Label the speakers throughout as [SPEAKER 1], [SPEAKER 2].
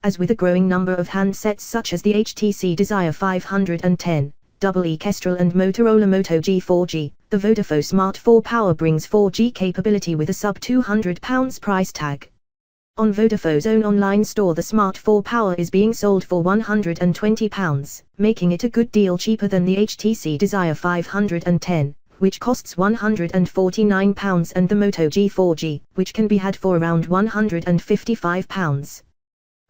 [SPEAKER 1] As with a growing number of handsets such as the HTC Desire 510, EE Kestrel and Motorola Moto G4G, the Vodafone Smart 4 Power brings 4G capability with a sub £200 price tag. On Vodafone's own online store, the Smart 4 Power is being sold for £120, making it a good deal cheaper than the HTC Desire 510, which costs £149, and the Moto G4G, which can be had for around £155.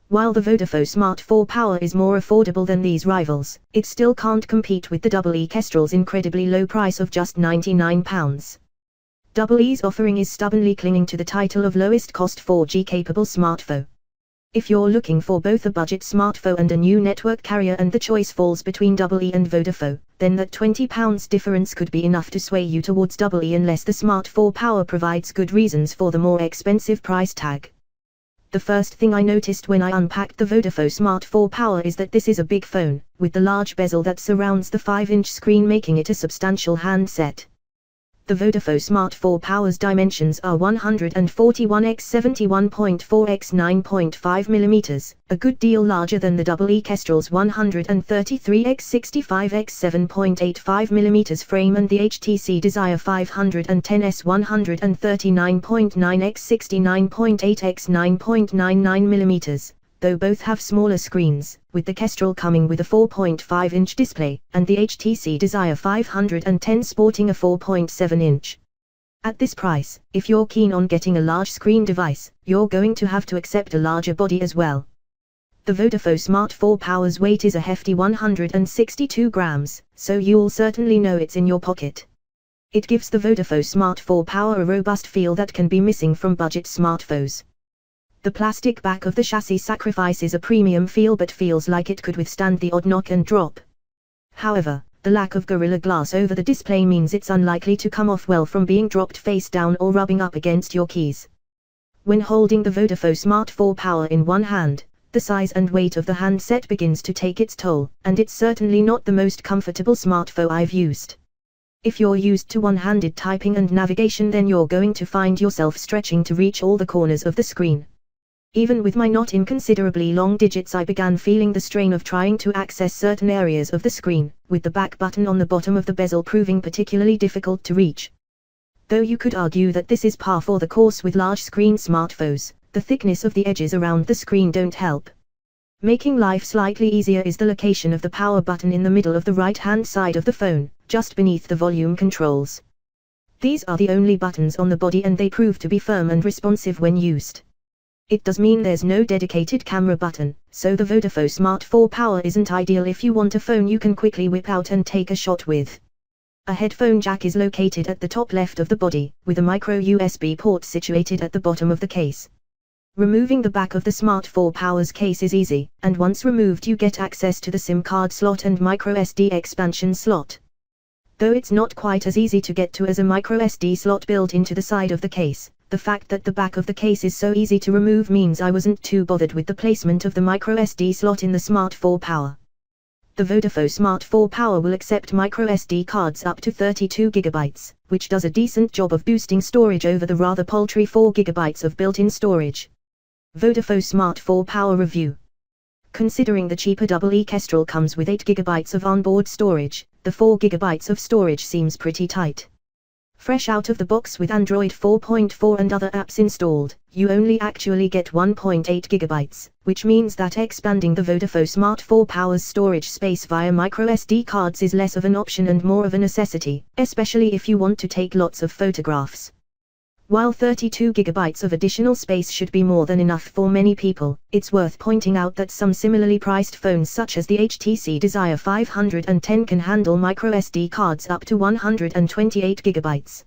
[SPEAKER 1] While the Vodafone Smart 4 Power is more affordable than these rivals, it still can't compete with the EE Kestrel's incredibly low price of just £99. EE's offering is stubbornly clinging to the title of lowest cost 4G capable smartphone. If you're looking for both a budget smartphone and a new network carrier and the choice falls between EE and Vodafone, then that £20 difference could be enough to sway you towards EE unless the Smart 4 Power provides good reasons for the more expensive price tag. The first thing I noticed when I unpacked the Vodafone Smart 4 Power is that this is a big phone, with the large bezel that surrounds the 5-inch screen making it a substantial handset. The Vodafone Smart 4 Power's dimensions are 141x71.4x9.5mm, a good deal larger than the EE Kestrel's 133x65x7.85mm frame and the HTC Desire 510's 139.9x69.8x9.99mm, though both have smaller screens, with the Kestrel coming with a 4.5-inch display, and the HTC Desire 510 sporting a 4.7-inch. At this price, if you're keen on getting a large screen device, you're going to have to accept a larger body as well. The Vodafone Smart 4 Power's weight is a hefty 162 grams, so you'll certainly know it's in your pocket. It gives the Vodafone Smart 4 Power a robust feel that can be missing from budget smartphones. The plastic back of the chassis sacrifices a premium feel but feels like it could withstand the odd knock and drop. However, the lack of Gorilla Glass over the display means it's unlikely to come off well from being dropped face down or rubbing up against your keys. When holding the Vodafone Smart 4 Power in one hand, the size and weight of the handset begins to take its toll, and it's certainly not the most comfortable smartphone I've used. If you're used to one-handed typing and navigation, then you're going to find yourself stretching to reach all the corners of the screen. Even with my not inconsiderably long digits, I began feeling the strain of trying to access certain areas of the screen, with the back button on the bottom of the bezel proving particularly difficult to reach. Though you could argue that this is par for the course with large screen smartphones, the thickness of the edges around the screen don't help. Making life slightly easier is the location of the power button in the middle of the right-hand side of the phone, just beneath the volume controls. These are the only buttons on the body, and they prove to be firm and responsive when used. It does mean there's no dedicated camera button, so the Vodafone Smart 4 Power isn't ideal if you want a phone you can quickly whip out and take a shot with. A headphone jack is located at the top left of the body, with a micro USB port situated at the bottom of the case. Removing the back of the Smart 4 Power's case is easy, and once removed you get access to the SIM card slot and micro SD expansion slot. Though it's not quite as easy to get to as a micro SD slot built into the side of the case, the fact that the back of the case is so easy to remove means I wasn't too bothered with the placement of the micro SD slot in the Smart 4 Power. The Vodafone Smart 4 Power will accept micro SD cards up to 32 GB, which does a decent job of boosting storage over the rather paltry 4 GB of built-in storage. Vodafone Smart 4 Power Review. Considering the cheaper EE Kestrel comes with 8 GB of onboard storage, the 4 GB of storage seems pretty tight. Fresh out of the box with Android 4.4 and other apps installed, you only actually get 1.8 GB, which means that expanding the Vodafone Smart 4 Power's storage space via microSD cards is less of an option and more of a necessity, especially if you want to take lots of photographs. While 32 GB of additional space should be more than enough for many people, it's worth pointing out that some similarly priced phones such as the HTC Desire 510 can handle microSD cards up to 128 GB.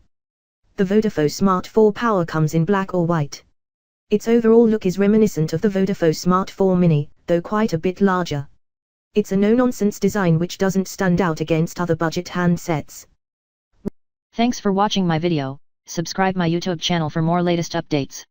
[SPEAKER 1] The Vodafone Smart 4 Power comes in black or white. Its overall look is reminiscent of the Vodafone Smart 4 Mini, though quite a bit larger. It's a no-nonsense design which doesn't stand out against other budget handsets.
[SPEAKER 2] Thanks for watching my video. Subscribe my YouTube channel for more latest updates.